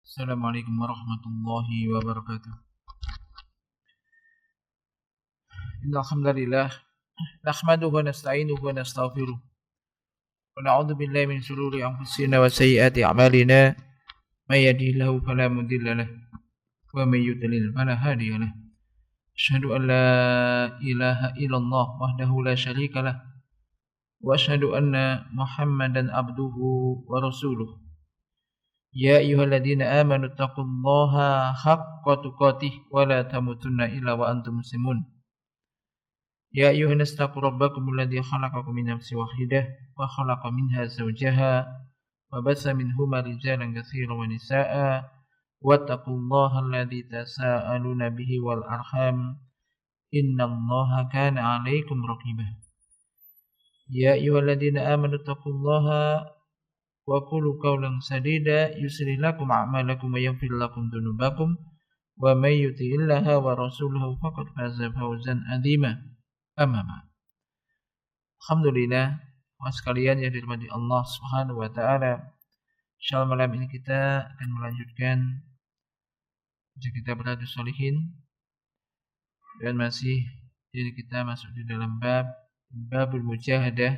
Assalamualaikum warahmatullahi wabarakatuh. Innal hamdalillah nahmaduhu wa nasta'inuhu wa nastaghfiruh wa na'udzu billahi min shururi anfusina wa sayyiati a'malina may yahdihillahu fala mudilla lahu wa may yudlil fala hadiya lahu. Asyhadu an la ilaha illallah wahdahu la syarika lah wa asyhadu anna Muhammadan abduhu wa rasuluh. Ya ayyuhalladzina amanu taqullaha haqqa tuqatih wa la tamutunna illa wa antum muslimun. Ya ayyuhan nas taqu rabbakum alladzi khalaqakum min nafsin wahidah wa khalaqa minha zawjaha wa bassa minhuma rijalan katsiran wa nisaa'a wattaqullaha alladzi tasaaluna bihi wal arham innallaha kana 'alaikum raqiba. Ya ayyuhalladzina amanu taqullaha wa qulu qawlan sadida yuslih lakum a'malakum wa yaghfir lakum dhunubakum wa may yuti'illaha wa rasulahu faqad faza fawzan 'azima. Amma ba'd. Alhamdulillah, sekalian yang dirahmati Allah Subhanahu wa taala. Insyaallah malam ini kita akan melanjutkan kita beradu sholihin dan masih jadi kita masuk di dalam babul mujahadah.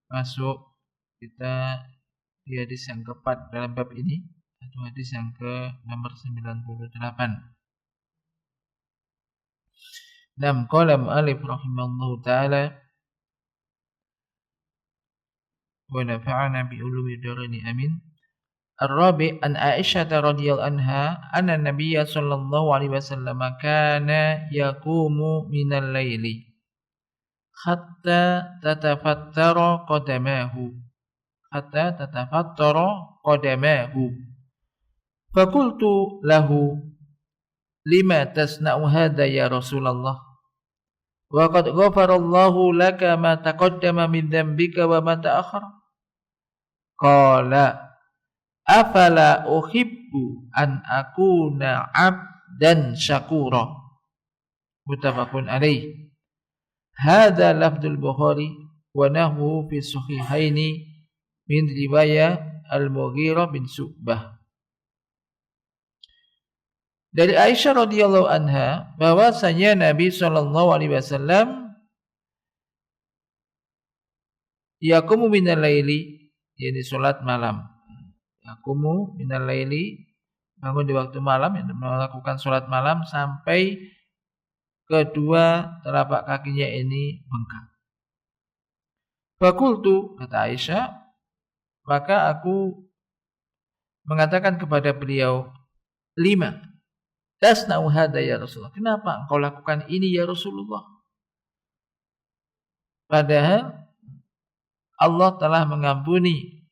Masuk kita di hadis yang keempat dalam bab ini atau hadis yang ke nomor 98. Nam qala mu'allif rahimallahu ta'ala wa nafa'ana bi ulumi darini amin. Ar-rabi' an Aisyah radhiyallahu anha anna Nabiyya sallallahu alaihi wasallam kana yaqumu minal laili hatta tatafattara qadamahu faqultu lahu lima tasna'u hadha ya Rasulullah wa qad ghafarallahu laka ma taqaddama min dhanbika wa ma ta'akhkhara. Qala afala uhibbu an akuna 'abdan syakura. Muttafaqun alaih. Hadza lafdzul Bukhari wa nahwu fi sahihaini min riwayat Al-Mughirah bin Syu'bah. Dari Aisyah radhiyallahu anha bahwasanya Nabi sallallahu alaihi wasallam yaqumu minal laili, yakni salat malam. Yaqumu minal laili, bangun di waktu malam, melakukan salat malam sampai kedua telapak kakinya ini bengkak. Fakultu, kata Aisyah, maka aku mengatakan kepada beliau, lima tasna'u hadza ya Rasulullah. Kenapa engkau lakukan ini ya Rasulullah? Padahal Allah telah mengampuni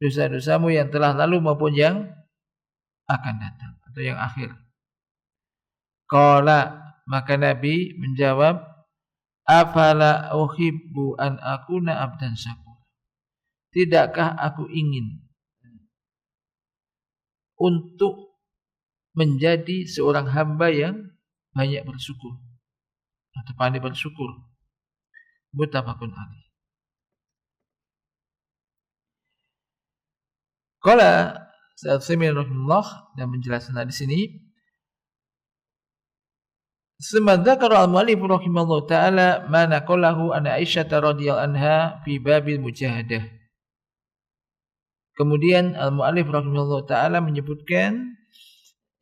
dosa-dosamu yang telah lalu maupun yang akan datang atau yang akhir. Qala, maka Nabi menjawab, afala uhibbu an akuna abdan syakur. Tidakkah aku ingin untuk menjadi seorang hamba yang banyak bersyukur atau pandai bersyukur. Muttafaqun alaih. Qala Sa'ad rahimahullah dan menjelaskan di sini. Semadzakara al-mu'allif rahimahullah ta'ala ma naqalahu an Aisyah radhiyallahu anha fi babil mujahadah. Kemudian al-mu'allif rahimahullah ta'ala menyebutkan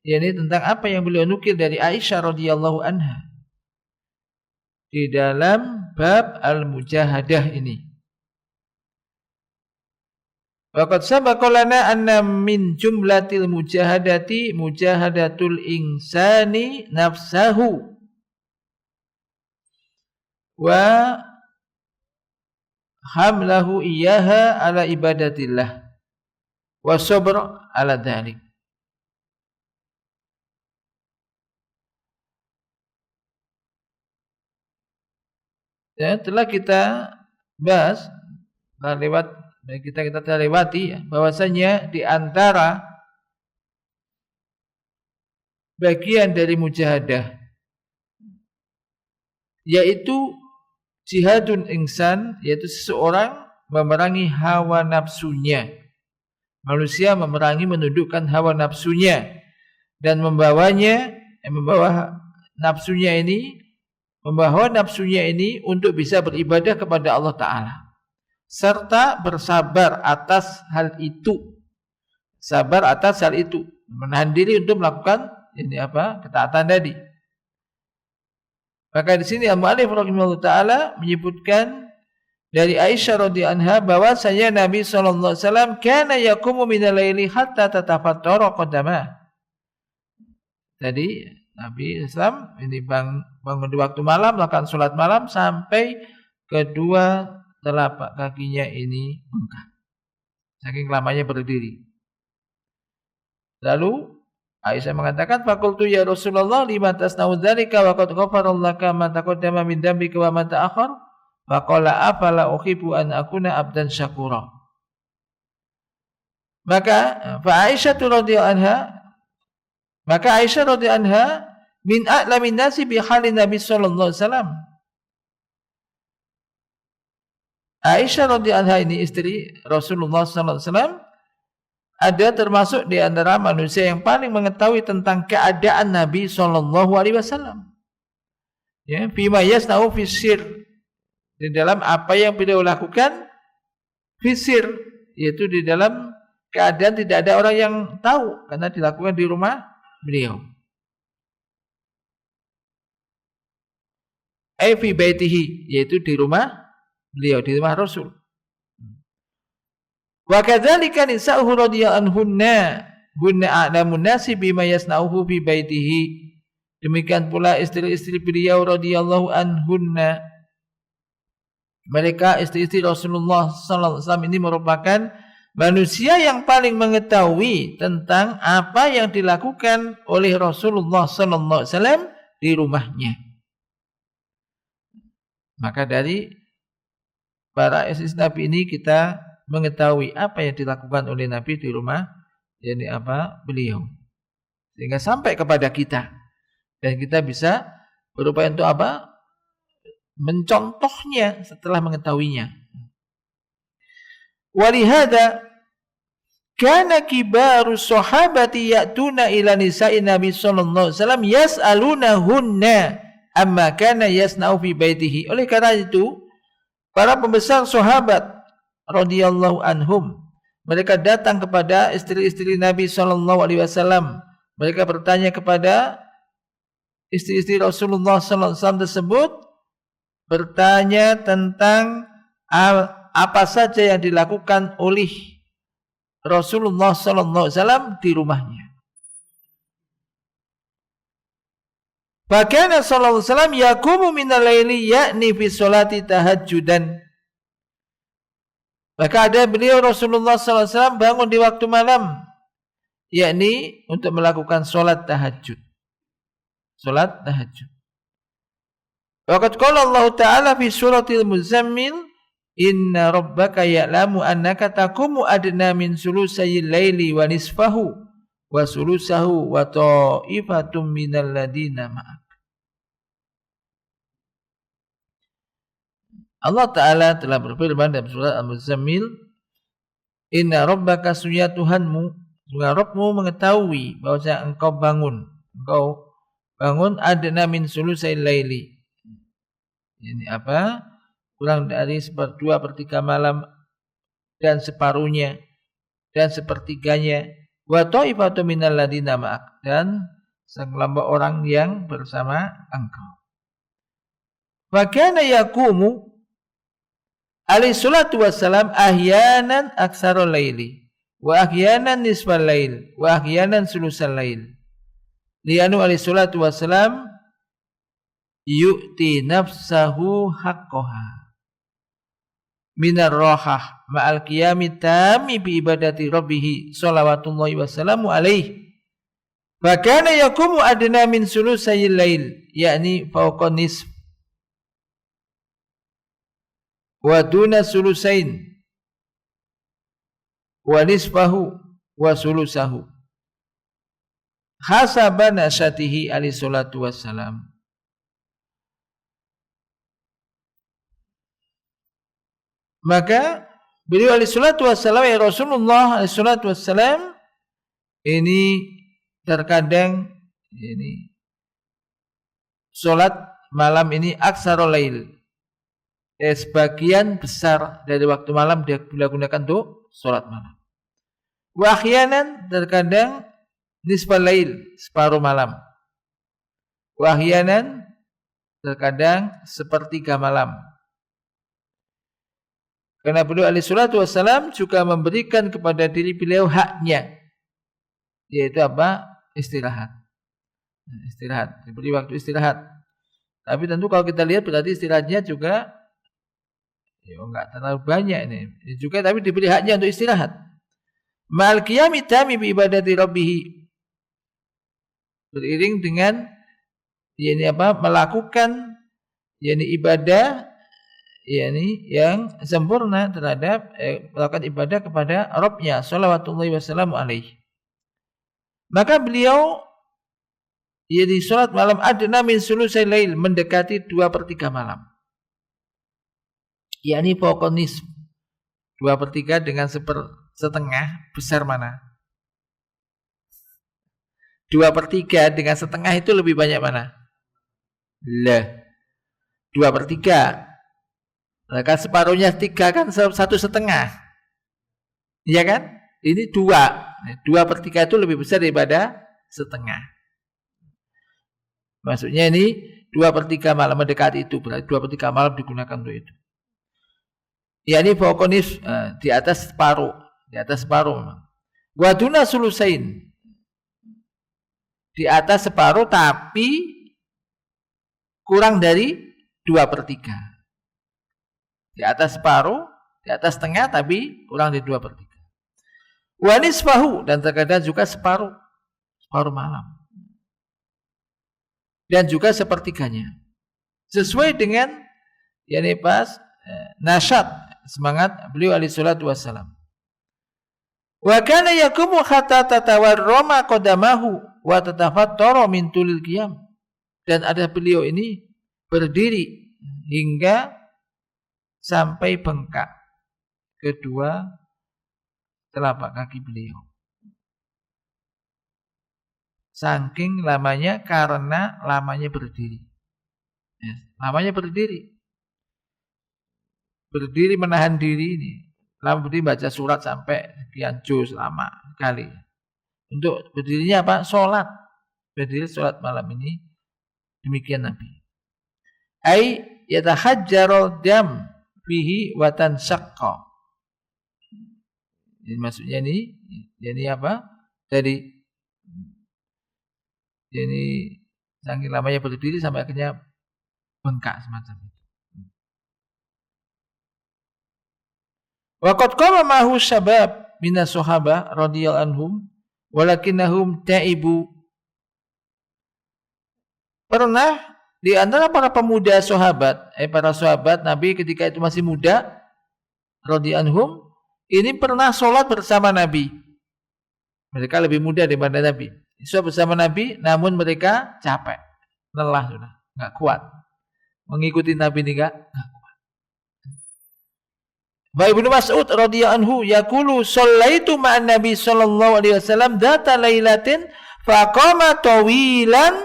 yakni tentang apa yang beliau nukil dari Aisyah radhiyallahu anha di dalam bab al-mujahadah ini. Waqad sabaqa lana anna min jumlatil mujahadati mujahadatul insani nafsahu wa hamlahu iyyaha ala ibadatillah wa sabr ala dhalik. Ya, telah kita bahas kita telah lewati ya, bahwasanya di antara bagian dari mujahadah yaitu jihadun insan, yaitu seseorang memerangi hawa nafsunya manusia memerangi menundukkan hawa nafsunya dan membawa nafsunya ini untuk bisa beribadah kepada Allah Ta'ala, serta bersabar atas hal itu. Sabar atas hal itu, menahan diri untuk melakukan ketaatan tadi. Maka di sini al-mu'allif rahimahullah taala menyebutkan dari Aisyah radhiyallahu anha bahwasanya Nabi sallallahu alaihi wasallam kana yaqumu minal laili hatta tatafattara qadamah. Jadi Nabi Islam ini bangun di waktu malam, melakukan salat malam sampai kedua telapak kakinya ini bengkak, saking lamanya berdiri. Lalu Aisyah mengatakan, faqultu ya Rasulullah lima tasna'u dzalika wa qad ghafarallahu laka ma taqaddama min dhanbika wa ma ta'akhkhar? Faqala afala uhibbu an akuna abdan syakura. Maka Aisyah radhiyallahu anha min a'lamin nasi bi halin Nabi sallallahu alaihi wasallam. Aisyah radhiyallahu anha ini istri Rasulullah sallallahu alaihi wasallam, ada termasuk di antara manusia yang paling mengetahui tentang keadaan Nabi sallallahu alaihi wasallam. Ya, bima yasna'u fi sir, di dalam apa yang beliau lakukan fi sir, yaitu di dalam keadaan tidak ada orang yang tahu karena dilakukan di rumah beliau. Ai fi baitihi, yaitu di rumah beliau, di rumah Rasul. Wa kadzalika nisa'uhu radhiyallahu anhunna hunna a'lamun nasi bima yasna'uhu fi baitihi. Demikian pula istri-istri beliau radhiyallahu anhunna, mereka istri-istri Rasulullah sallallahu alaihi wasallam ini merupakan manusia yang paling mengetahui tentang apa yang dilakukan oleh Rasulullah sallallahu alaihi wasallam di rumahnya. Maka dari para istri Nabi ini kita mengetahui apa yang dilakukan oleh Nabi di rumah beliau, sehingga sampai kepada kita dan kita bisa berupaya untuk mencontohnya setelah mengetahuinya. Walihada kana kibaru sahabati ya'tuna ila nisa'i Nabi sallallahu alaihi wasallam yas'alunahunna amma kana yasna'u fi baitihi. Oleh karena itu para pembesar sahabat radhiyallahu anhum, mereka datang kepada istri-istri Nabi sallallahu alaihi wasallam. Mereka bertanya kepada istri-istri Rasulullah sallallahu alaihi wasallam tersebut, bertanya tentang apa saja yang dilakukan oleh Rasulullah sallallahu alaihi wasallam di rumahnya. Fakana sallallahu alaihi wasallam yaqumu minal laili ya'ni fi sholati tahajjudan. Maka ada beliau Rasulullah SAW bangun di waktu malam, yakni untuk melakukan solat tahajud. Solat tahajud. Waqad qala Allah Ta'ala fi suratil Muzammil, inna rabbaka ya'lamu annaka taqumu adna min sulusayil laili wa nisfahu wa sulusahu wa ta'ifatum minal ladina ma'ak. Allah Ta'ala telah berfirman dalam surat Al-Muzammil, inna rabbaka sunya Tuhanmu, sungguh Rabbmu mengetahui bahwa engkau bangun adna min sulusayil laili. Ini kurang dari 2/3 malam dan separuhnya dan sepertiganya. Wa ta'ifatu minal ladina ma'ak, dan sekelompok orang yang bersama engkau. Wa kana yaqumu alaihi salatu wassalam ahyanan aksarul laili wa ahyanan nisfal lail wa ahyanan sulusal lail. Lianu alaihi salatu wassalam yu'ti nafsahu haqqaha minar rahah ma'al qiyami tami bi ibadati rabbih shalawatullahi wassalamu alaihi. Fa kana yaqumu adna min sulusayil lail, yakni fawqa nisf wa duna sulusain wa nisfahu wa sulusahu hasaba nasyatihi alaihi salatu wassalam. Maka Beliau alaihi salatu wassalam, ya Rasulullah alaihi salatu wassalam, ini terkadang ini salat malam ini aksarul lail. Sebagian besar dari waktu malam dia gunakan untuk salat malam. Wa ahyanan, terkadang nisfal lail, separuh malam. Wa ahyanan, terkadang sepertiga malam. Karena beliau alaihi salatu wassalam juga memberikan kepada diri beliau haknya, yaitu apa? Istirahat. Istirahat, diberi waktu istirahat. Tapi tentu kalau kita lihat berarti istirahatnya juga enggak terlalu banyak ini. Juga tapi diberi haknya untuk istirahat. Ma'al qiyami tami bi ibadati rabbih. Beriring dengan melakukan ibadah yang sempurna terhadap melakukan ibadah kepada Rabb-Nya shalawatullahi wasallamu alaihi. Maka beliau salat malam adna min sulusai lail, mendekati 2/3 malam. Fokonis 2/3 dengan setengah, besar mana? 2/3 dengan setengah itu lebih banyak mana? 2/3. Maka separuhnya 3 kan 1/2. Iya kan? Ini 2. 2/3 itu lebih besar daripada setengah. Maksudnya ini 2/3 malam mendekati itu, berarti 2/3 malam digunakan untuk itu. Fokonis di atas separuh, Waduna sulusain, di atas separuh tapi kurang dari 2/3. Di atas separuh, di atas setengah tapi kurang dari 2/3. Wanisfahu, dan terkadang juga separuh malam. Dan juga sepertiganya. Sesuai dengan nasyat, semangat beliau alaihi salatu wassalam. Wa kana yaqumu hatta tatawarrama qadamahu wa tatafattara min tulil qiyam. Dan ada beliau ini berdiri hingga sampai bengkak kedua telapak kaki beliau. Saking lamanya, karena lamanya berdiri. Lamanya berdiri. Berdiri menahan diri ini. Lama berdiri baca surat sampai sekian juz, lama kali. Untuk berdirinya apa? Sholat. Berdiri sholat malam ini. Demikian Nabi. Ai yatahajjarul dam fihi wa tansaqqa. Ini maksudnya ini apa? Jadi saking lamanya berdiri sampai akhirnya bengkak semacam itu. Wa qad qama ma'hu syabab minas sahabah radhiyallahu anhum walakinnahum ta'ibu. Pernah di antara para pemuda sahabat, para sahabat Nabi ketika itu masih muda radhiyallahu anhum, ini pernah sholat bersama Nabi. Mereka lebih muda daripada Nabi. Sholat bersama Nabi, namun mereka capek, lelah sudah, enggak kuat. Mengikuti Nabi ini enggak kuat. Ba Ibnu Mas'ud radhiyallahu anhu yaqulu shallaitu ma'an Nabi sallallahu alaihi wasallam dzata lailatin faqama tawilan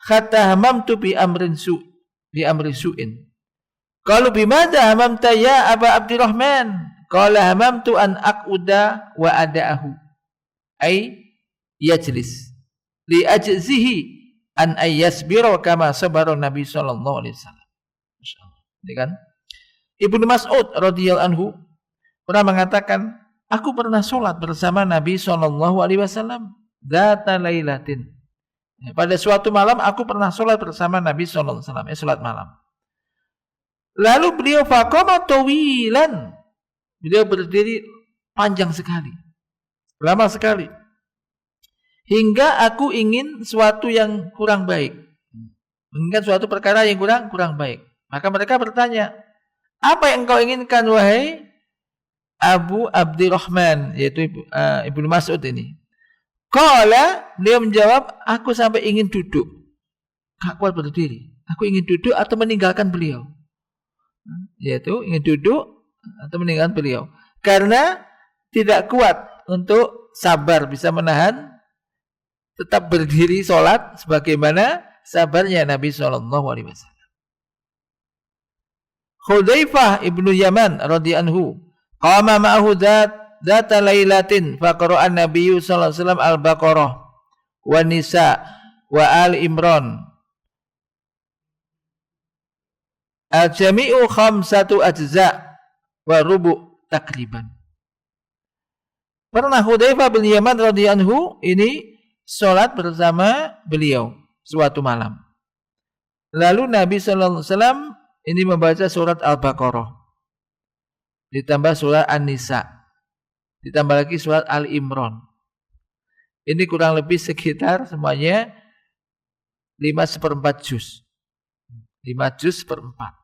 hatta hamamtu bi amrin su'in. Qalu bimadza hamamta ya Aba Abdurrahman? Qala hamamtu an aquda wa ada'ahu. Ai yajlis li ajzihi an ayyasbira kama sabara Nabi sallallahu alaihi wasallam. Masyaallah. Ini kan Ibnu Mas'ud radhiyallahu anhu pernah mengatakan, aku pernah sholat bersama Nabi sallallahu alaihi wasallam dzata lailatin. Pada suatu malam aku pernah sholat bersama Nabi sallallahu alaihi wasallam, sholat malam. Lalu beliau faqama tawilan. Beliau berdiri panjang sekali, lama sekali. Hingga aku ingin suatu yang kurang baik. Menginginkan suatu perkara yang kurang baik. Maka mereka bertanya, apa yang engkau inginkan wahai Abu Abdurrahman, yaitu Ibnu Mas'ud ini? Qala, beliau menjawab, aku sampai ingin duduk. Gak kuat berdiri. Aku ingin duduk atau meninggalkan beliau. Yaitu ingin duduk atau meninggalkan beliau. karena tidak kuat untuk sabar, bisa menahan tetap berdiri sholat sebagaimana sabarnya Nabi SAW. Hudzaifah ibnu Yaman radhiyallahu anhu qama ma'ahu dzata lailatin faqara'a an-nabiyyu sallallahu alaihi wasallam al-Baqarah wa Nisa wa Ali Imran al-jami'u khamsatu ajza wa rubu' takriban. Pernah Hudzaifah bin Yaman radhiyallahu anhu ini salat bersama beliau suatu malam. Lalu Nabi sallallahu alaihi wasallam ini membaca surat Al-Baqarah, ditambah surat An-Nisa, ditambah lagi surat Al-Imran. Ini kurang lebih sekitar semuanya 5/4 juz. 5 juz per 4.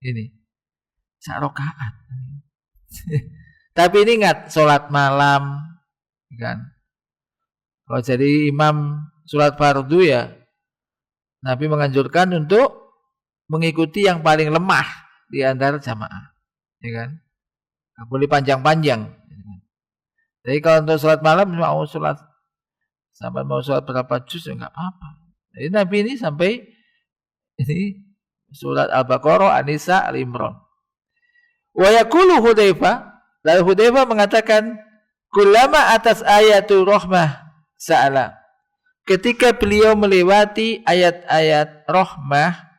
Ini sak rakaat. Tapi ini ingat, sholat malam kan. Kalau jadi imam sholat fardu ya, Nabi menganjurkan untuk mengikuti yang paling lemah di antara jamaah, ya kan? Nggak boleh panjang-panjang. Jadi kalau untuk sholat malam mau sholat sampai mau sholat berapa juz ya nggak apa-apa. Jadi Nabi ini sampai ini surat Al-Baqarah, An-Nisa, Al-Imran. Wa yaqulu Hudzaifah, lalu Hudzaifah mengatakan, kullama atas ayatul rahmah sa'ala. Ketika beliau melewati ayat-ayat rahmah,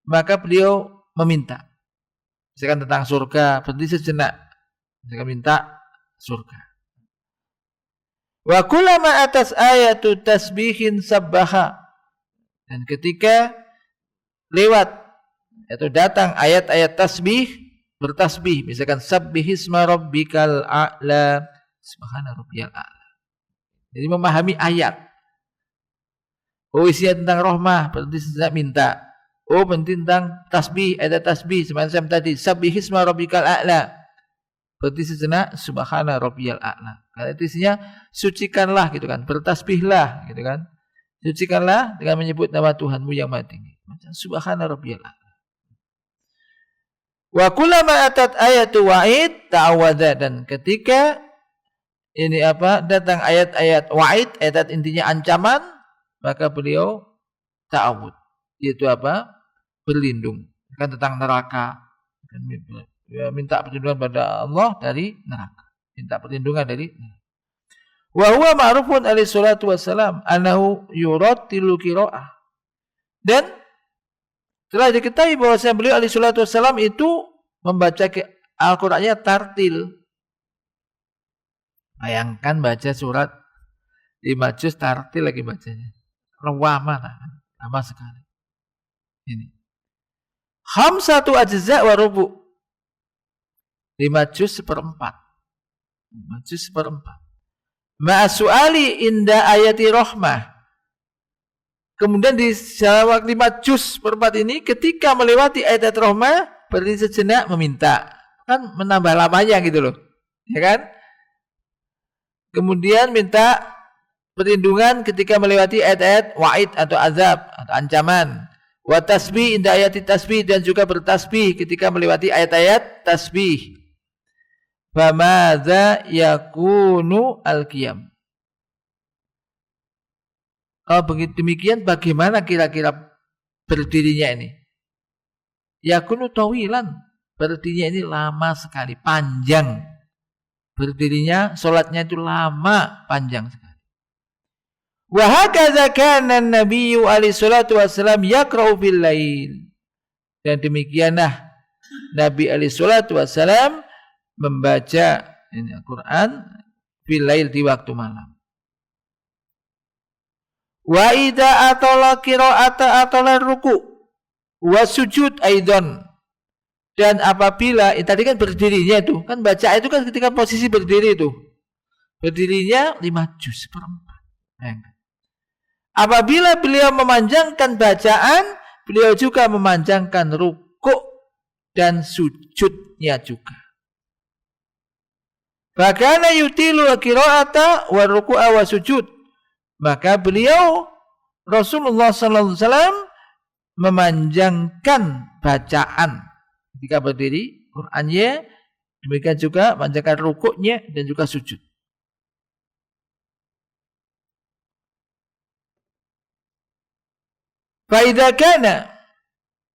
maka beliau meminta. Misalkan tentang surga, berhenti sejenak. Misalkan minta surga. Wa kullama atas ayatu tasbihin sabbaha. Dan ketika lewat atau datang ayat-ayat tasbih, bertasbih. Misalkan sabbihisma rabbikal a'la, subhana rabbiyal a'la. Jadi memahami ayat. Oh, isinya tentang rahmah, berarti sejenak minta. Oh, penting tentang tasbih, ada tasbih semacam tadi, sabbihisma rabbikal a'la. Berarti sejenak subhana rabbiyal a'la. Karena itu isinya sucikanlah gitu kan, bertasbihlah gitu kan. Sucikanlah dengan menyebut nama Tuhanmu yang maha tinggi. Subhana rabbiyal a'la. Wa kullama atat ayatu wa'id ta'awadha, dan ketika ini datang ayat-ayat wa'id, ayat intinya ancaman, maka beliau ta'awud. Yaitu berlindung kan tentang neraka, minta perlindungan pada Allah dari neraka, minta perlindungan dari neraka. Wa huwa ma'rufun alaihi salatu wassalam annahu yurattilu qira'ah, dan telah diketahui bahwa beliau alaihi salatu wassalam itu membaca Al-Qur'annya tartil. Bayangkan baca surat 5 juz tartil lagi bacanya, lama sekali. Ini khamsatu ajza wa rubu', 5 juz seperempat. 5 juz seperempat. Ma'asu'ali inda ayati rahmah. Kemudian di dalam 5 juz seperempat ini, ketika melewati ayat rahmah, berhenti sejenak meminta. Kan menambah lamanya gitu loh, ya kan? Kemudian minta perlindungan ketika melewati ayat-ayat wa'id atau azab atau ancaman. Wa tasbih inda ayati tasbih, dan juga bertasbih ketika melewati ayat-ayat tasbih. Famadza yakunu al-qiyam. Kalau begitu demikian, bagaimana kira-kira berdirinya ini? Yakunu tawilan, berdirinya ini lama sekali, panjang. Berdirinya, sholatnya itu lama, panjang sekali. Wa hakadza kana an-nabiyyu alaihi salatu wassalam yaqra'u bil lail. Dan demikianlah Nabi alaihi salatu wassalam membaca Al-Qur'an bil lail, di waktu malam. Wa idza atala qira'ata atala ruku' wa sujud aidan. Dan apabila tadi kan berdirinya itu, kan baca itu kan ketika posisi berdiri itu. Berdirinya 5 juz seperempat. Apabila beliau memanjangkan bacaan, beliau juga memanjangkan rukuk dan sujudnya juga. Fakana yutilu qira'ata wa ruku'a wa sujud. Maka beliau Rasulullah sallallahu alaihi wasallam memanjangkan bacaan ketika berdiri Qur'annya, Demikian juga panjangkan rukuknya dan juga sujud. Fa idza kana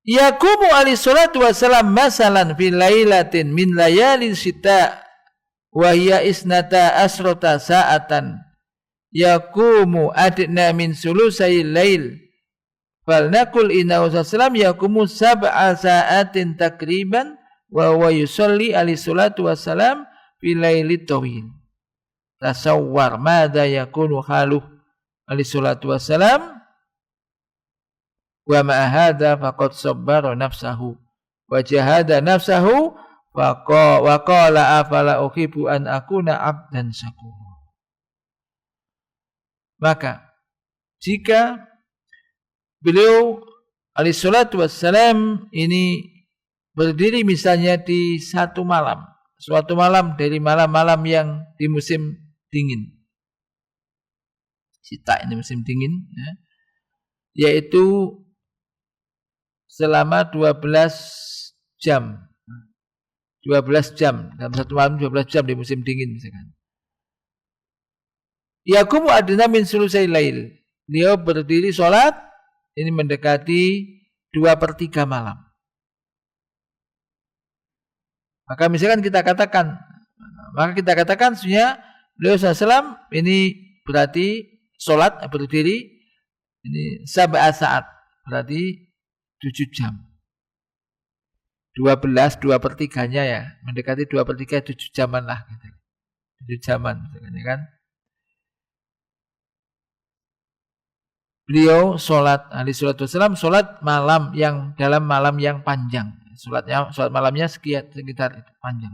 yaqumu alaihi salatu wassalam masalan fi lailatin min layalin syita wa hiya isnata asrata sa'atan yaqumu adna min sulusai lail fal naqul inna sallam yaqumu sab'a sa'atin takriban wa huwa yusalli alaihi salatu wassalam fi lailit tawil. Tasawwar madza yakunu haluh alaihi salatu wassalam wa ma hadza faqad sabbara nafsahu wa jahada nafsahu wa qala afala uhibbu an akuna abdan syakura. Maka jika beliau alaihi salatu wassalam ini berdiri misalnya di suatu malam dari malam-malam yang di musim dingin, Syita ini musim dingin ya, yaitu selama 12 jam dalam satu malam 12 jam di musim dingin misalkan. Yaqumu adna min sulusai lail. Beliau berdiri sholat ini mendekati 2/3 malam. Maka misalkan kita katakan sebenarnya beliau SAW ini berarti sholat berdiri ini sab'a saat berarti 7 jam. 2/3-nya ya, mendekati 2/3 7 jaman lah gitu. 7 jaman misalkan, ya kan. Beliau sholat alaihi salatu wassalam sholat malam yang dalam malam yang panjang. Sholat malamnya sekitar itu panjang.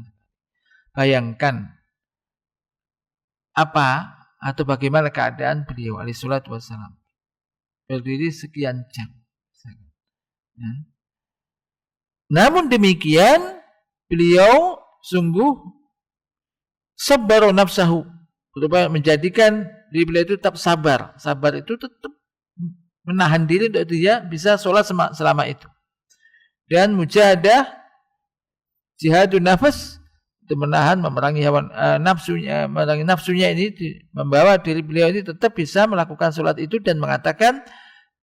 Bayangkan apa atau bagaimana keadaan beliau alaihi salatu wassalam berdiri sekian jam. Ya. Namun demikian beliau sungguh sabar nafsahu, berupa menjadikan diri beliau itu tetap sabar. Sabar itu tetap menahan diri untuk dia bisa sholat selama itu. Dan mujahadah jihadun nafas untuk memerangi hawa nafsunya ini membawa diri beliau ini tetap bisa melakukan sholat itu dan mengatakan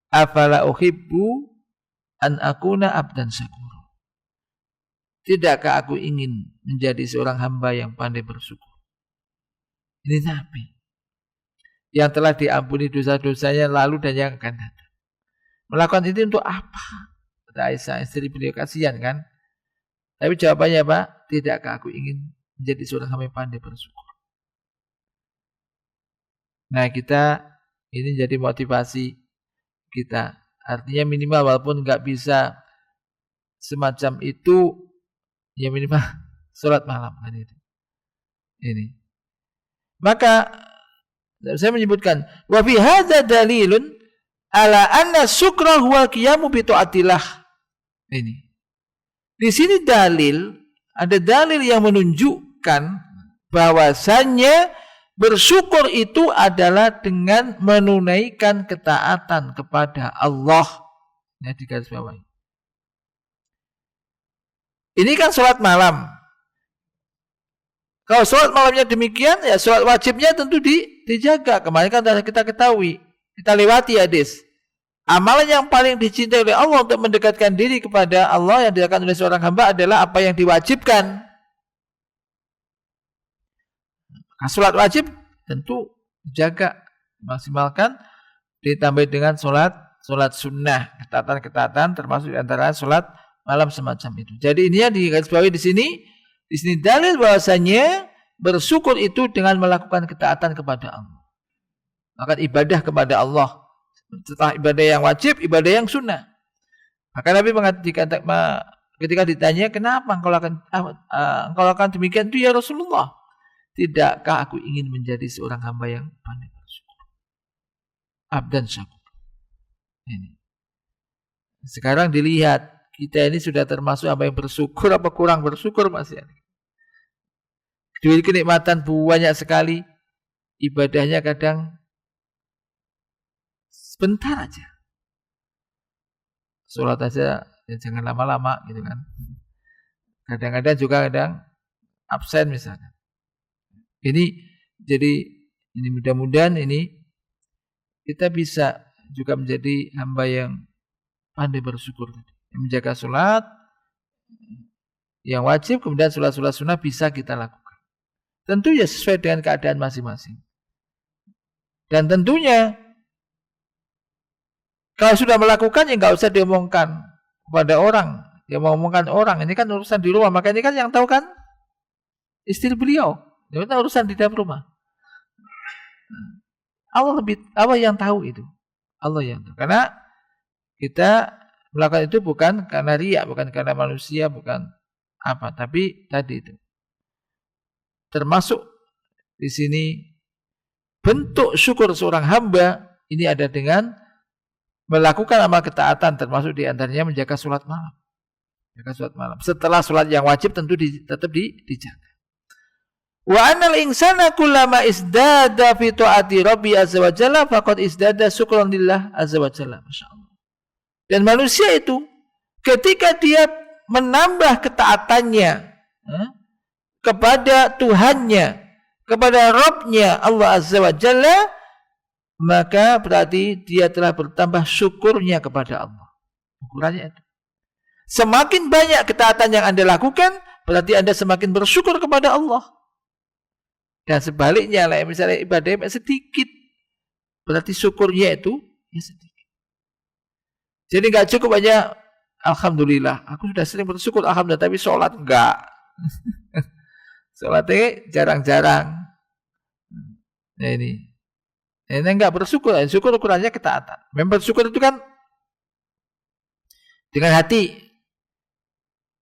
afala uhibbu an akuna abdan syakura. Tidakkah aku ingin menjadi seorang hamba yang pandai bersyukur? Ini Nabi yang telah diampuni dosa-dosanya lalu dan yang akan datang. Melakukan itu untuk apa? Kata Aisyah, istri beliau, kasihan kan? Tapi jawabannya apa? Tidakkah aku ingin menjadi seorang hamba yang pandai bersyukur? Nah, kita ini jadi motivasi kita. Artinya minimal walaupun nggak bisa semacam itu, ya minimal sholat malam kan itu. Ini. Maka saya menyebutkan wa fi hadza dalilun ala anna syukra huwa qiyamu bi taatillah. Ini. Di sini ada dalil yang menunjukkan bahwasannya bersyukur itu adalah dengan menunaikan ketaatan kepada Allah. Ya, di garis bawah. Ini kan sholat malam. Kalau sholat malamnya demikian, ya sholat wajibnya tentu dijaga. Kemarin kan sudah kita ketahui, kita lewati hadis. Amalan yang paling dicintai oleh Allah untuk mendekatkan diri kepada Allah yang dilakukan oleh seorang hamba adalah apa yang diwajibkan. Nah, sholat wajib tentu dijaga, maksimalkan, ditambah dengan sholat sunnah, ketatan termasuk antara sholat malam semacam itu. Jadi ini yang digarisbawahi di sini dalil bahwasanya bersyukur itu dengan melakukan ketaatan kepada Allah. Maka ibadah kepada Allah setelah ibadah yang wajib, ibadah yang sunnah. Maka Nabi ketika ditanya kenapa engkau lakukan demikian itu ya Rasulullah, tidakkah aku ingin menjadi seorang hamba yang pandai bersyukur, abdan syakur. Ini. Sekarang dilihat kita ini sudah termasuk hamba yang bersyukur apa kurang bersyukur masih. Diberi kenikmatan banyak sekali, ibadahnya kadang sebentar aja. Sholat aja ya jangan lama-lama gitu kan. Kadang-kadang juga absen misalnya. Jadi ini mudah-mudahan ini kita bisa juga menjadi hamba yang pandai bersyukur, yang menjaga sholat yang wajib, kemudian sholat sunnah bisa kita lakukan. Tentu ya sesuai dengan keadaan masing-masing. Dan tentunya kalau sudah melakukan ya nggak usah diomongkan kepada orang. Dia mau omongkan orang, ini kan urusan di rumah. Maka ini kan yang tahu kan istri beliau. Ini kan urusan di dalam rumah. Allah yang tahu itu. Allah yang tahu. Karena kita melakukan itu bukan karena riya, bukan karena manusia, bukan apa, tapi tadi itu. Termasuk di sini bentuk syukur seorang hamba ini ada dengan melakukan amal ketaatan, termasuk di antaranya menjaga sholat malam. Menjaga sholat malam. Setelah sholat yang wajib tentu tetap dijaga. Wa anal insana kullama isdada fi ta'ati rabbi azza wa jalla faqad isdada syukran lillah azza wa jalla. Masyaallah. Dan manusia itu ketika dia menambah ketaatannya kepada Tuhannya, kepada Rabb-Nya Allah azza wa jalla, maka berarti dia telah bertambah syukurnya kepada Allah. Ukurannya itu. Semakin banyak ketaatan yang Anda lakukan, berarti Anda semakin bersyukur kepada Allah. Dan sebaliknya, misalnya ibadah sedikit, berarti syukurnya itu ya sedikit. Jadi nggak cukup hanya alhamdulillah, aku sudah sering bersyukur alhamdulillah, tapi sholat enggak. Sholatnya jarang-jarang. Nah ini enggak bersyukur. Syukur ukurannya ketaatan. Memang bersyukur itu kan dengan hati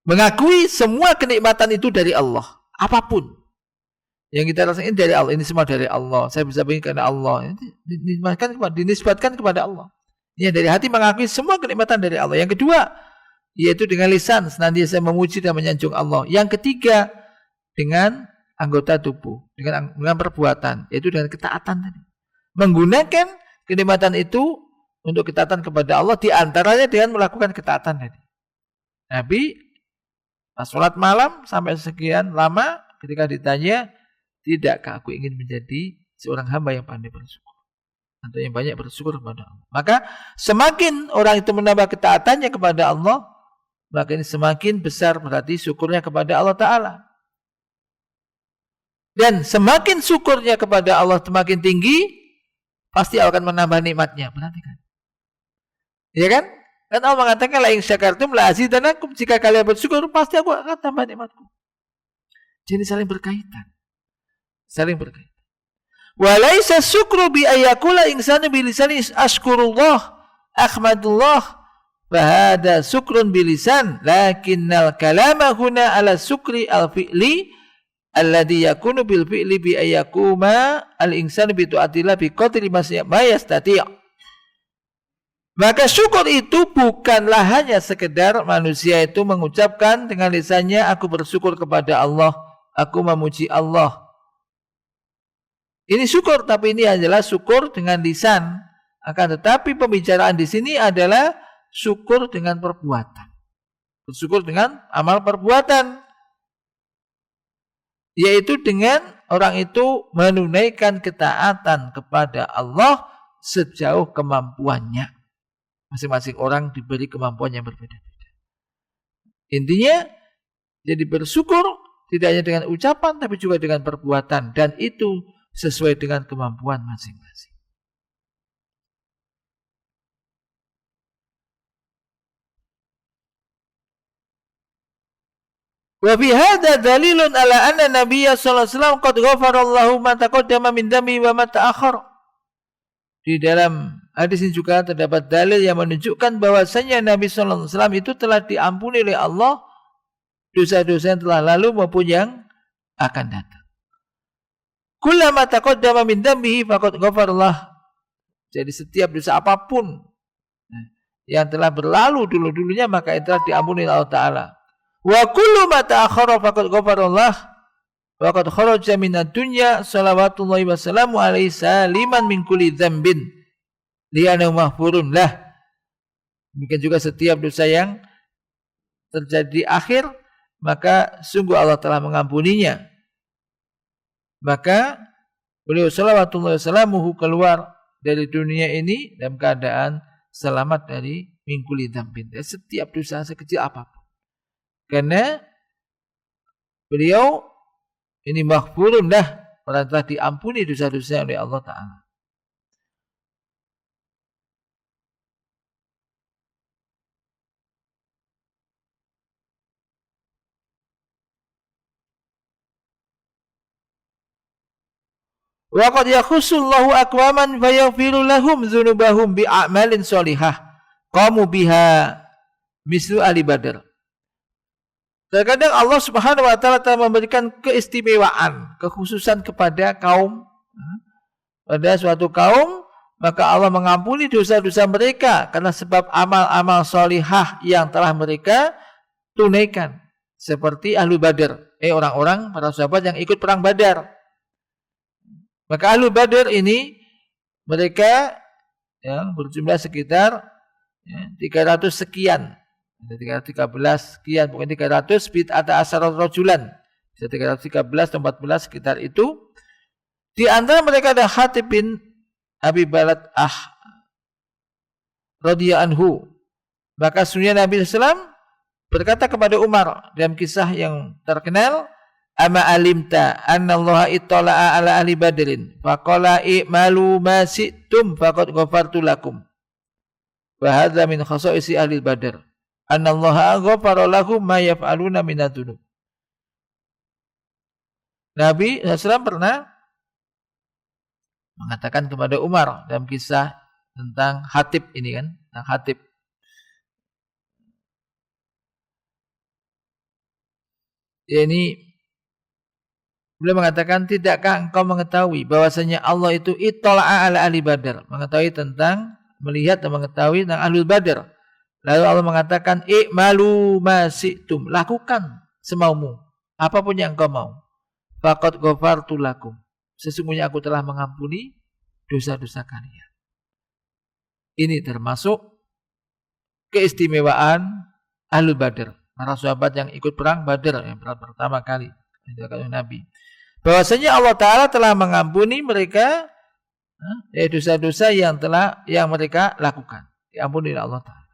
mengakui semua kenikmatan itu dari Allah, apapun yang kita rasakan dari Allah. Ini semua dari Allah. Saya bisa begini karena Allah. Dinisbatkan kepada Allah. Ini dari hati mengakui semua kenikmatan dari Allah. Yang kedua, yaitu dengan lisan senantiasa memuji dan menyanjung Allah. Yang ketiga, dengan anggota tubuh, dengan perbuatan, yaitu dengan ketaatan tadi. Menggunakan kenikmatan itu untuk ketaatan kepada Allah, di antaranya dengan melakukan ketaatan tadi. Nabi pas sholat malam sampai sekian lama, ketika ditanya, tidakkah aku ingin menjadi seorang hamba yang pandai bersyukur, atau yang banyak bersyukur kepada Allah? Maka semakin orang itu menambah ketaatannya kepada Allah, maka ini semakin besar berarti syukurnya kepada Allah Ta'ala. Dan semakin syukurnya kepada Allah semakin tinggi, pasti akan menambah nikmatnya. Perhatikan. Ya kan? Kan Allah mengatakan, la in syakartum la azidanakum, jika kalian bersyukur pasti aku akan tambah nikmatku. Jadi saling berkaitan. Saling berkaitan. Wa laisa syukru bi ayyakula insanu bi lisani ashkurullah ahmadullah fa hada syukrun bi lisan, lakinnal kalama huna ala syukri al fi'li alladhi yakunu bil fi'li bi ayyakuma al insanu bi ta'atillah bi qadri ma yastati'. Maka syukur itu bukanlah hanya sekedar manusia itu mengucapkan dengan lisannya, aku bersyukur kepada Allah, aku memuji Allah. Ini syukur, tapi ini adalah syukur dengan lisan. Akan tetapi pembicaraan di sini adalah syukur dengan perbuatan. Bersyukur dengan amal perbuatan. Yaitu dengan orang itu menunaikan ketaatan kepada Allah sejauh kemampuannya. Masing-masing orang diberi kemampuan yang berbeda-beda. Intinya, jadi bersyukur tidak hanya dengan ucapan, tapi juga dengan perbuatan. Dan itu sesuai dengan kemampuan masing-masing. Wa fi hadza dalilun ala anna Nabiyya sallallahu alaihi wasallam qad ghafara Allahu ma taqaddama min dami wa ma ta'akhkhara. Di dalam hadis ini juga terdapat dalil yang menunjukkan bahwasanya Nabi sallallahu alaihi wasallam itu telah diampuni oleh Allah dosa-dosa yang telah lalu maupun yang akan datang. Kullama taqaddama min dambihi faqad ghafarallah. Jadi setiap dosa apapun yang telah berlalu dulu-dulunya maka itu telah diampuni oleh Allah Ta'ala. Wa kullu ma ta'akhkhara faqad ghafarallah wa qad kharaja minad dunya shalawatullahi wa salamu alaihi saliman min kulli dzambin liyana mahfurun lah. Demikian juga setiap dosa yang terjadi di akhir maka sungguh Allah telah mengampuninya. Maka beliau salawatullah wassalamuhu keluar dari dunia ini dalam keadaan selamat dari min kulli dzambin, setiap dosa sekecil apapun. Karena beliau ini maghfurun dah, telah diampuni dosa-dosa oleh Allah Ta'ala. Wa qad yakhusullahu aqwaman fayaghfiru lahum dzunubahum bi'amalin sholihah qamu biha mislu ahli Badar. Terkadang Allah Subhanahu wa taala telah memberikan keistimewaan, kekhususan kepada kaum, pada suatu kaum, maka Allah mengampuni dosa-dosa mereka karena sebab amal-amal sholihah yang telah mereka tunaikan, seperti ahlu Badar, orang-orang para sahabat yang ikut perang Badar. Maka ahlu Badar ini mereka berjumlah sekitar 300 sekian. 313 sekian, pokoknya 300 bid'ata asyarat rajulan. 313 atau 14 sekitar itu. Di antara mereka ada Khatib bin Abi Balta'ah radhiyallahu anhu. Maka sunnah Nabi SAW berkata kepada Umar dalam kisah yang terkenal, "Ama alimta anna Allah ittala'a ala ahli Badrin faqala i'malu ma syi'tum faqad ghafartu lakum." Wa hadza min khasa'isi ahli Badr. Anallaha ghafara lahum ma yaf'aluna minadz-dzunub. Nabi SAW pernah mengatakan kepada Umar dalam kisah tentang Khatib ini kan, tentang Khatib. Ini beliau mengatakan, tidakkah engkau mengetahui bahwasanya Allah itu ittala'a ala ahli Badar, mengetahui tentang, melihat dan mengetahui tentang ahli Badar. Lalu Allah mengatakan, i'malu ma syi'tum, lakukan semaumu, apapun yang engkau mau. Faqad ghafartu lakum, sesungguhnya aku telah mengampuni dosa-dosa kalian. Ini termasuk keistimewaan Ahlul Badar, para sahabat yang ikut perang Badar yang pertama kali dilakukan Nabi. Bahwasanya Allah Ta'ala telah mengampuni mereka dosa-dosa yang mereka lakukan, diampuni oleh Allah Ta'ala.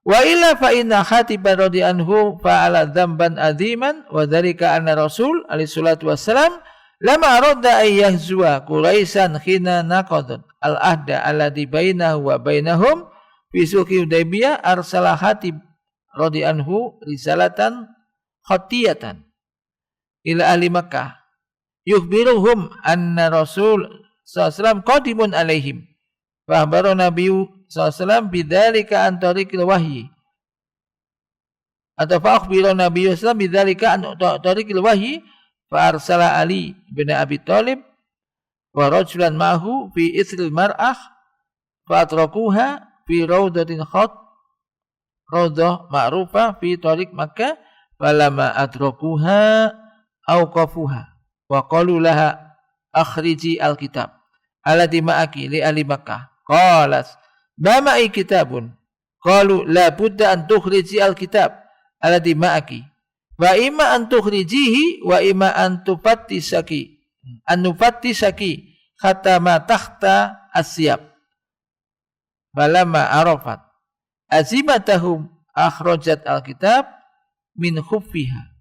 Wa illa fa inna Khatiban radhiyallahu fa'ala dzamban aziman wa dzalika anna Rasul alaihi salatu wassalam lama radda ay yahzwa Quraisyan khina naqadat al-ahda alladhi bainahu wa bainahum fi sulhi Hudaybiyah arsala Khatib radhiyallahu risalatan khatiyatan ila ahli Makkah yukhbiruhum anna Rasul sallallahu alaihi wasallam qadimun alaihim fa akhbara Nabi SAW bidzalika an tariqil wahyi, atau fa akhbara Nabi SAW bidzalika an tariqil wahyi fa arsala Ali bin Abi Thalib wa rajulan ma'hu fi ithril mar'ah fa atrakuha fi rawdatin rawdah ma'rufah fi tariq Makkah falamma atrakuha awqafuha wa qalu laha akhriji alkitab allati ma'aki li ahli Makkah qalas ma ma'i kitabun qalu la budda an tukhriji alkitab alladhi ma'aki wa imma an tukhrijihi wa imma an tufattisaki hatta ma tahta asyab falamma arafat azimatahum akhrajat alkitab min khuffiha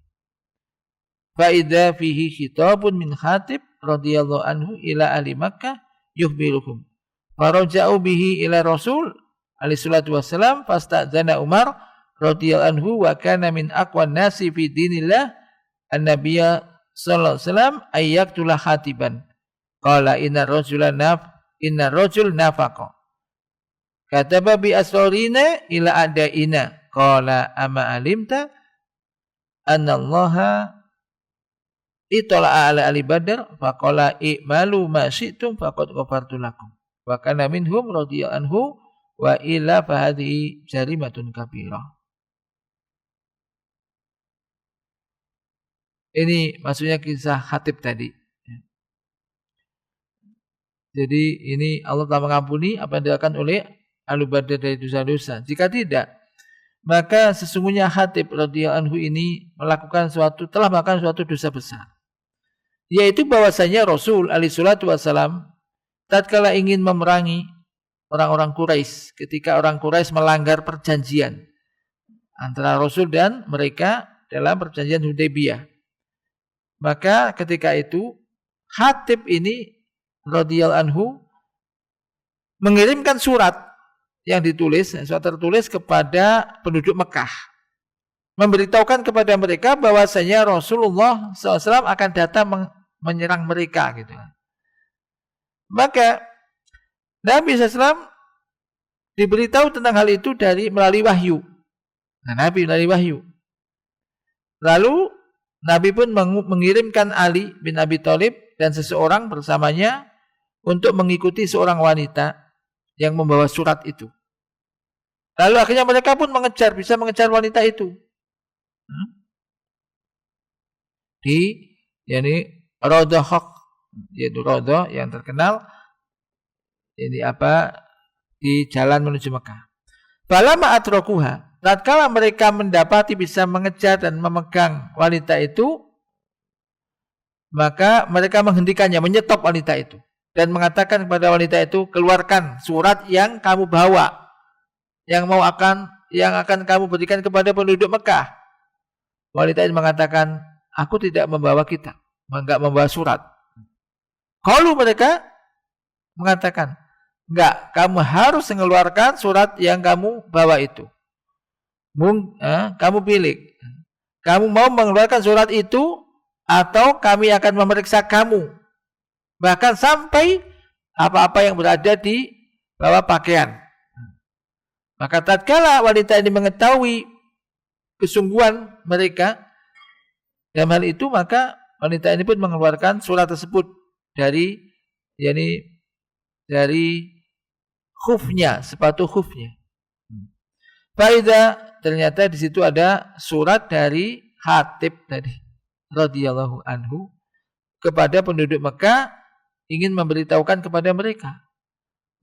fa idza fihi khitabun min Khatib radhiyallahu anhu ila ahli Makkah yukhbiruhum faraja'u bihi ila Rasul alaihi salatu wassalam fasta'dzana Umar radhiyallahu anhu wa kana min aqwan nasi fi dinillah an-nabiyya sallallahu alaihi wasallam ayyaqtula Khatiban qala inna rajul nafaqa kataba bi asrarina ila adaina qala ama alimta anna allaha itala'a ala ahli Badar faqala i'malu ma syi'tum faqad ghafartu lakum wa kana minhum radhiyallahu anhu wa illa fa hadhihi jarimatun kabirah. Ini maksudnya kisah Khatib tadi. Jadi ini Allah telah mengampuni apa yang dilakukan oleh Ahlul Badar dari dosa-dosa. Jika tidak, maka sesungguhnya Hatib radhiyallahu anhu ini telah melakukan suatu dosa besar, yaitu bahwasanya Rasul alaihi salatu wasalam tatkala ingin memerangi orang-orang Quraisy, ketika orang Quraisy melanggar perjanjian antara Rasul dan mereka dalam perjanjian Hudaybiyah, maka ketika itu Hatib ini radhiyallahu anhu mengirimkan surat tertulis kepada penduduk Mekah, memberitahukan kepada mereka bahwasanya Rasulullah SAW akan datang menyerang mereka gitu. Maka Nabi SAW diberitahu tentang hal itu melalui wahyu. Nabi melalui wahyu. Lalu Nabi pun mengirimkan Ali bin Abi Thalib dan seseorang bersamanya untuk mengikuti seorang wanita yang membawa surat itu. Lalu akhirnya mereka pun bisa mengejar wanita itu. Raudhah Haq, yaitu Raudhah yang terkenal di jalan menuju Mekah. Falamma atrakuha, tatkala mereka mendapati bisa mengejar dan memegang wanita itu, maka mereka menghentikannya, menyetop wanita itu dan mengatakan kepada wanita itu, keluarkan surat yang kamu bawa, yang akan kamu berikan kepada penduduk Mekah. Wanita ini mengatakan, aku tidak membawa kitab, enggak membawa surat. Kalau mereka mengatakan, enggak, kamu harus mengeluarkan surat yang kamu bawa itu. Kamu pilih, kamu mau mengeluarkan surat itu atau kami akan memeriksa kamu, bahkan sampai apa-apa yang berada di bawah pakaian. Maka tatkala wanita ini mengetahui kesungguhan mereka dalam hal itu, maka wanita ini pun mengeluarkan surat tersebut dari khufnya, sepatu khufnya. Faida, ternyata di situ ada surat dari Hatib tadi radhiyallahu anhu kepada penduduk Mekah, ingin memberitahukan kepada mereka.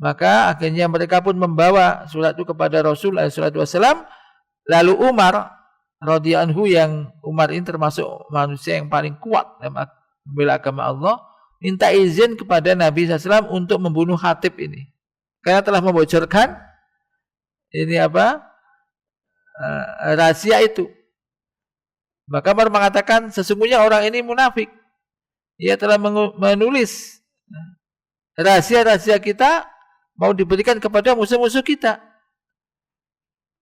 Maka akhirnya mereka pun membawa surat itu kepada Rasul SAW. Lalu Umar radhiyallahu anhu, yang Umar ini termasuk manusia yang paling kuat dalam membela agama Allah, minta izin kepada Nabi SAW untuk membunuh Hatib ini, karena telah membocorkan rahasia itu. Maka Umar mengatakan, sesungguhnya orang ini munafik, ia telah menulis rahasia-rahasia kita, mau diberikan kepada musuh-musuh kita.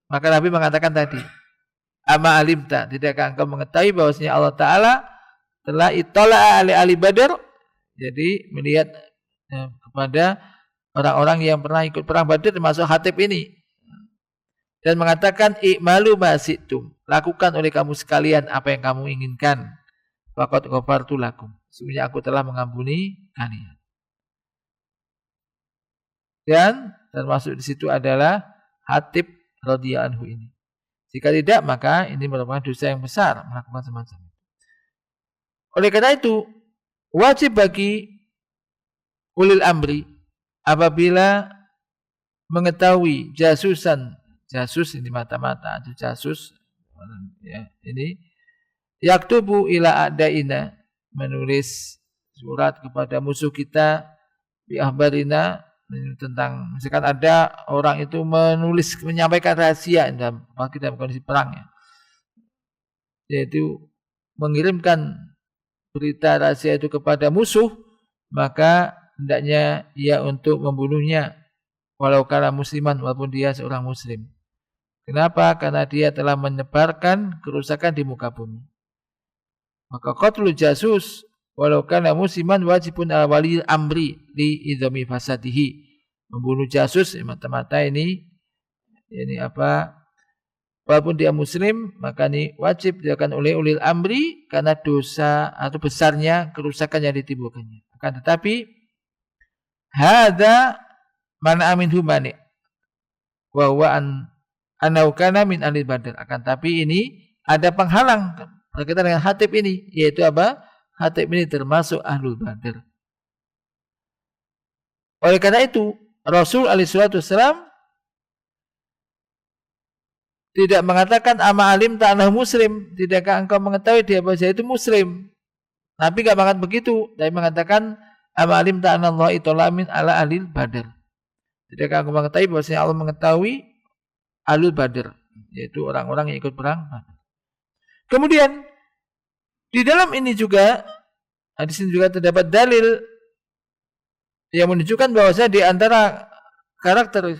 Maka Nabi mengatakan tadi, ama alimta, tidakkah engkau mengetahui bahwasanya Allah Ta'ala telah itola'a ali Badr, jadi melihat kepada orang-orang yang pernah ikut perang Badr, termasuk Hatib ini, dan mengatakan, i'malu ma syi'tum, lakukan oleh kamu sekalian apa yang kamu inginkan, faqad ghafartu lakum, sesungguhnya aku telah mengampuni kalian. Dan termasuk di situ adalah Hatib radhiyallahu anhu ini. Jika tidak, maka ini merupakan dosa yang besar melakukan semacam itu. Oleh karena itu, wajib bagi ulil amri apabila mengetahui jasus ini mata-mata, jasus ini yaktubu ila a'daina, menulis surat kepada musuh kita, bi ahbarina, tentang misalkan ada orang itu menyampaikan rahasia dalam kondisi perang, yaitu mengirimkan berita rahasia itu kepada musuh, maka hendaknya ia untuk membunuhnya walau kana musliman, walaupun dia seorang muslim. Kenapa? Karena dia telah menyebarkan kerusakan di muka bumi. Maka qatlul jasus walau kana musliman wajibun ala wali amri li idhami fasadihi. Membunuh jasus mata-mata ini walaupun dia muslim, maka ini wajib dilakukan oleh ulil amri karena dosa atau besarnya kerusakan yang ditimbulkannya. Akan tetapi hadza man aminhu mani wa huwa anau kana min ahli Badr. Akan tapi ini ada penghalang berkaitan dengan Hatib ini, yaitu apa? Hatib ini termasuk Ahlul Badr. Oleh karena itu Rasul alaihi salatu wasallam tidak mengatakan ama alim ta'anah muslim, tidakkah engkau mengetahui dia bahwa itu muslim. Nabi enggak mengatakan begitu, tapi mengatakan ama alim ta'anah Allah itola min ala alil badr. Tidakkah engkau mengetahui bahwa Allah mengetahui alul badr, yaitu orang-orang yang ikut perang Badr. Kemudian di dalam ini juga, hadis ini juga terdapat dalil yang menunjukkan bahwasanya di antara karakter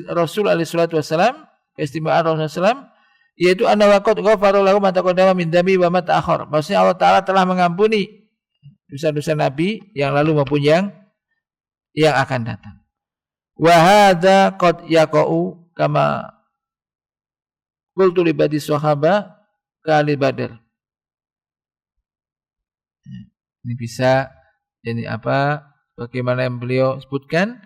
Rasul alaihi salatu wasallam, keistimewaan Rasulullah SAW, yaitu anna waqad ghafara lahu ma taqaddama min dami wa ma ta'akhkhar. Maksudnya Allah Taala telah mengampuni dosa-dosa Nabi yang lalu maupun yang akan datang. Wa hadza qad yaqa'u kama qultu li badi sahaba kali Badar. Ini bisa, ini apa, bagaimana yang beliau sebutkan,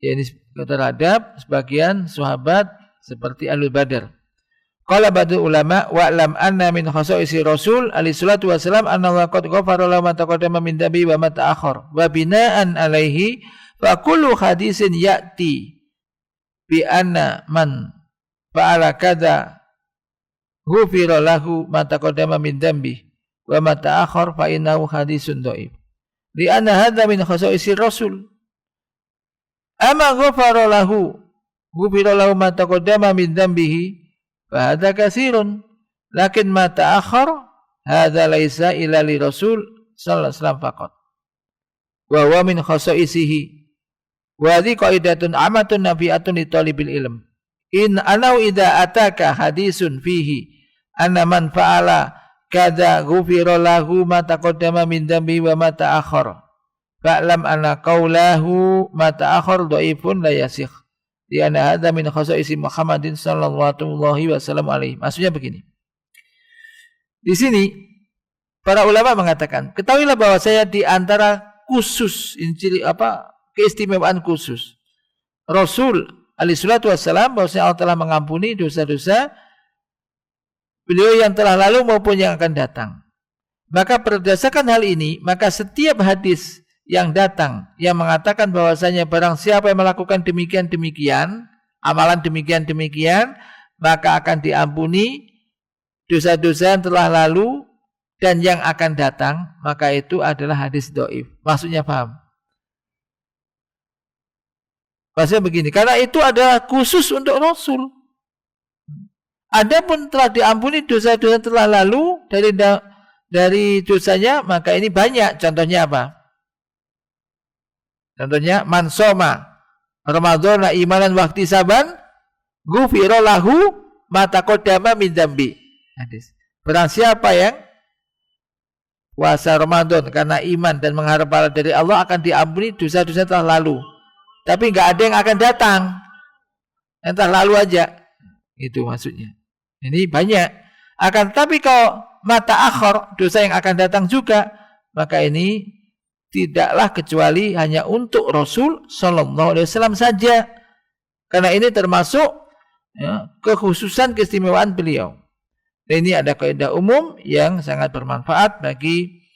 ya ini terhadap sebagian sahabat seperti Ahlul Badar. Qala ba'du ulama wa'lam anna min khasaisi Rasul alaihi salatu wasallam anna Allah qad ghafara lahu ma taqaddama min dami wa ma ta'akhkhar wa bina'an alaihi fa kullu hadisin ya'ti bi anna man fa'ala kadza ghufira lahu ma taqaddama min dambi wa ma ta'akhkhar fa innahu hadisun dhaif. Li anna hadza min khasaisi Rasul. Ama ghafara lahu ma taqaddama min dambihi fa hadza katsirun lakin ma ta'akhkhar hadza laisa illa li Rasul sallallahu alaihi wasallam faqat. Wa huwa min khasaisihi. Wa hadhi qaidatun amatun nafi'atun li talibil ilm. In anau idza ataka hadisun fihi anna man fa'ala kadza ghufira lahu ma taqaddama min dambi wa ma ta'akhkhara fa'lam anna qawlahu ma ta'akhkhar dhaifun la yasikh li anna hadza min khasaisi Muhammadin sallallahu alaihi wasallam alaihi. Maksudnya begini, di sini para ulama mengatakan, ketahuilah bahwa saya di antara khusus keistimewaan khusus Rasul alaihi salatu wassalam, bahwa Allah telah mengampuni dosa-dosa beliau yang telah lalu maupun yang akan datang. Maka berdasarkan hal ini, maka setiap hadis yang datang yang mengatakan bahwasanya barang siapa yang melakukan demikian-demikian, amalan demikian-demikian, maka akan diampuni dosa-dosa yang telah lalu dan yang akan datang, maka itu adalah hadis dhaif. Maksudnya paham? Maksudnya begini, karena itu adalah khusus untuk Rasul. Adapun telah diampuni dosa-dosa telah lalu dari dosanya, maka ini banyak. Contohnya apa? Contohnya man soma Ramadhana imanan wa ihtisaban ghufira lahu ma taqaddama min dzambi. Hadis. Barang siapa yang puasa Ramadan karena iman dan mengharap pahala dari Allah, akan diampuni dosa-dosa telah lalu. Tapi enggak ada yang akan datang. Yang telah lalu aja. Itu maksudnya. Ini banyak. Akan tapi kalau mata akhir, dosa yang akan datang juga, maka ini tidaklah kecuali hanya untuk Rasul sallallahu alaihi wasallam saja. Karena ini termasuk kekhususan keistimewaan beliau. Dan ini ada kaidah umum yang sangat bermanfaat bagi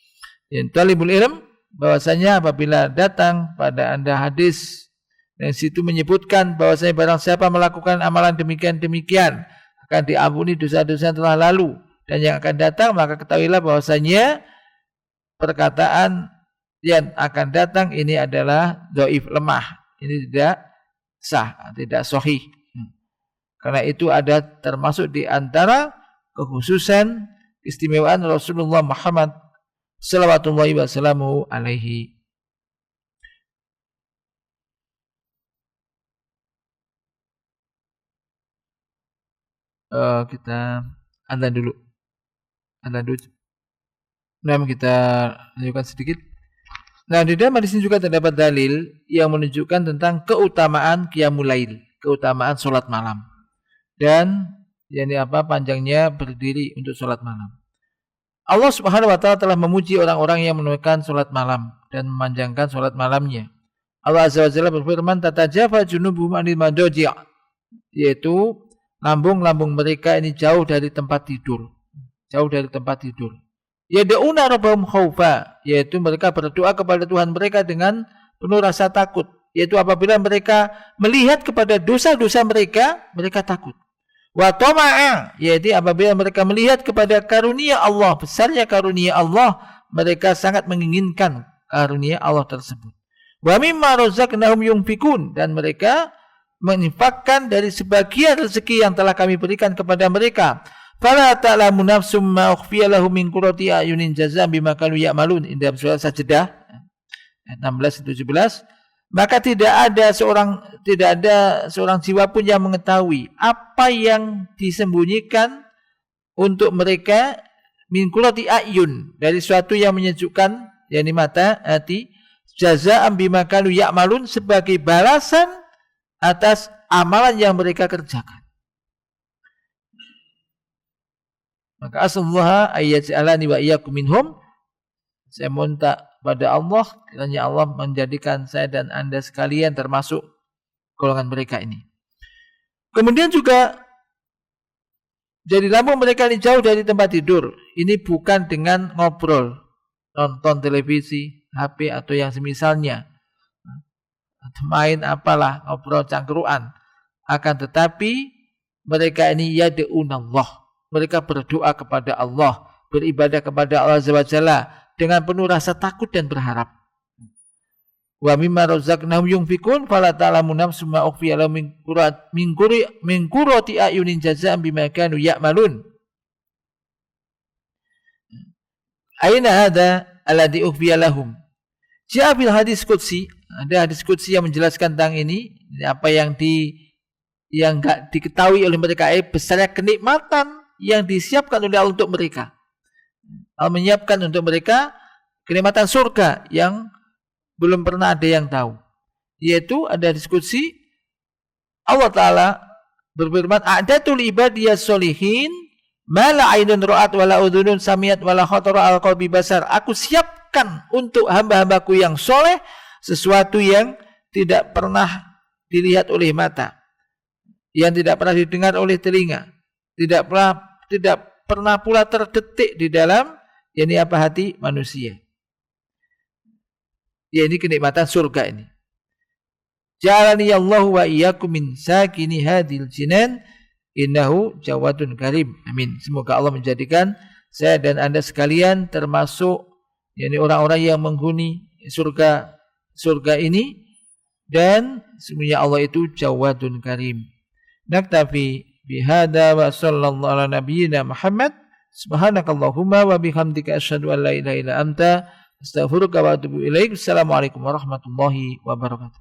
talibul ilm, bahwasanya apabila datang pada Anda hadis dan situ menyebutkan bahwasanya barang siapa melakukan amalan demikian-demikian akan diampuni dosa-dosa yang telah lalu dan yang akan datang, maka ketahuilah bahwasanya perkataan yang akan datang ini adalah dhaif, lemah. Ini tidak sah, tidak sahih. Karena itu ada termasuk di antara kekhususan keistimewaan Rasulullah Muhammad sallallahu wasallam alaihi. Kita adzan dulu. Nah, kita lanjutkan sedikit. Nah, di dalam hadis ini juga terdapat dalil yang menunjukkan tentang keutamaan qiyamul lail, keutamaan salat malam. Dan panjangnya berdiri untuk salat malam. Allah Subhanahu wa taala telah memuji orang-orang yang menunaikan salat malam dan memanjangkan salat malamnya. Allah Azza wa Jalla berfirman, "Tatajafa junubuhum 'anil madaji'", yaitu lambung-lambung mereka ini jauh dari tempat tidur. Jauh dari tempat tidur. Yad'una rabbahum khaufa, yaitu mereka berdoa kepada Tuhan mereka dengan penuh rasa takut. Yaitu apabila mereka melihat kepada dosa-dosa mereka, mereka takut. Wa tama'a, yaitu apabila mereka melihat kepada karunia Allah, besarnya karunia Allah, mereka sangat menginginkan karunia Allah tersebut. Wa mimma razaqnahum yunfikun, dan mereka menginfakkan dari sebagian rezeki yang telah kami berikan kepada mereka. Fala ta'lamu nafsum ma ukhfiya lahum min qurrati a'yunin jazaa'an bima kanu ya'malun. Dalam surah Sajdah 16-17. Maka tidak ada seorang jiwa pun yang mengetahui apa yang disembunyikan untuk mereka min qurrati a'yun, dari suatu yang menyejukkan, yakni mata, hati, jazaa'an bima kanu ya'malun, sebagai balasan atas amalan yang mereka kerjakan. Maka asallahu ayyaj'alani wa iyyakum minhum. Saya minta pada Allah, kiranya Allah menjadikan saya dan Anda sekalian termasuk golongan mereka ini. Kemudian juga, jadilah mereka ini jauh dari tempat tidur. Ini bukan dengan ngobrol, nonton televisi, HP atau yang semisalnya, atau main apalah, ngobrol cangkruan. Akan tetapi mereka ini yad'unallah, mereka berdoa kepada Allah, beribadah kepada Allah Azza wa Jalla dengan penuh rasa takut dan berharap. Wa mimma razaqnahum yunfikun fala ta'lamu nafsun ma ukhfiya lahum min qurrati a'yunin jazaa'an bima kanu ya'malun. Aina hadza alladhi ukhfiya lahum? Ja'a bil hadis qudsi, ada hadis qudsi yang menjelaskan tentang ini, apa yang enggak diketahui oleh mereka, besarnya kenikmatan yang disiapkan oleh Allah untuk mereka. Allah menyiapkan untuk mereka kenikmatan surga yang belum pernah ada yang tahu. Yaitu ada diskusi, Allah Ta'ala berfirman, a'datul ibadiyas solihin ma la ainun ra'at wa la udhunun samiat wa la khatara al qalbi basar. Aku siapkan untuk hamba-hambaku yang soleh sesuatu yang tidak pernah dilihat oleh mata, yang tidak pernah didengar oleh telinga, tidak pernah pula terdetik di dalam hati manusia. Ya, ini kenikmatan surga ini. Ja'alani Allahu wa iyyakum min sakini hadhil jinan innahu jawadun karim. Amin. Semoga Allah menjadikan saya dan Anda sekalian termasuk orang-orang yang menghuni surga ini, dan semuanya Allah itu jawadun karim. Naktafi bihada wa sallallahu ala nabiyyina Muhammad. Subhanakallahumma wa bihamdika asyhadu an la ilaha illa anta astaghfiruka wa atubu ilaik. Assalamualaikum warahmatullahi wabarakatuh.